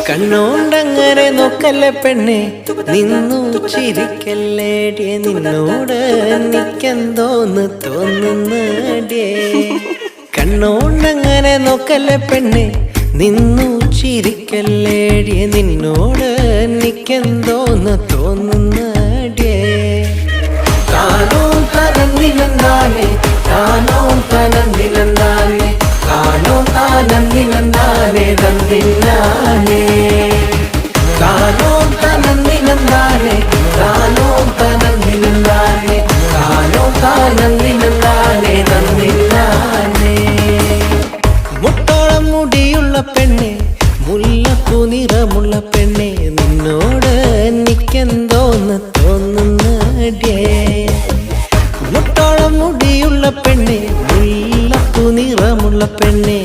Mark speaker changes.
Speaker 1: കണ്ണോണ്ടങ്ങനെ നോക്കല്ലേ പെണ്ണെ, നിന്നു ചിരിക്കല്ലേടിയെ, നിന്നോട് എനിക്കെന്തോന്ന് തോന്നുന്നടിയേ. കണ്ണോണ്ടങ്ങനെ നോക്കല്ലേ പെണ്ണെ, നിന്നു ചിരിക്കല്ലേടിയെ, നിന്നോട് എനിക്കെന്തോന്ന് തോന്നുന്നടിയേ. താനോ തനന്നിലെന്താനേ, താനോ തനന്നിലെന്താനേ, താനോ താനന്നിലെന്താനേ തന്നില്ലാനേ. താനോ തനന്നിലെന്താനേ, താനോ തനന്നിലെന്താനേ, താനോ താനന്നിലെന്താനേ തന്നില്ലാനേ. മുട്ടോളം മുടിയുള്ള പെണ്ണെ, മുല്ലപ്പൂ നിറമുള്ള പെണ്ണെ, നിന്നോട് എനിക്കെന്തോന്ന് തോന്നുന്നടിയേ. മുട്ടോളം മുടിയുള്ള പെണ്ണെ, മുല്ലപ്പൂ നിറമുള്ള പെണ്ണെ,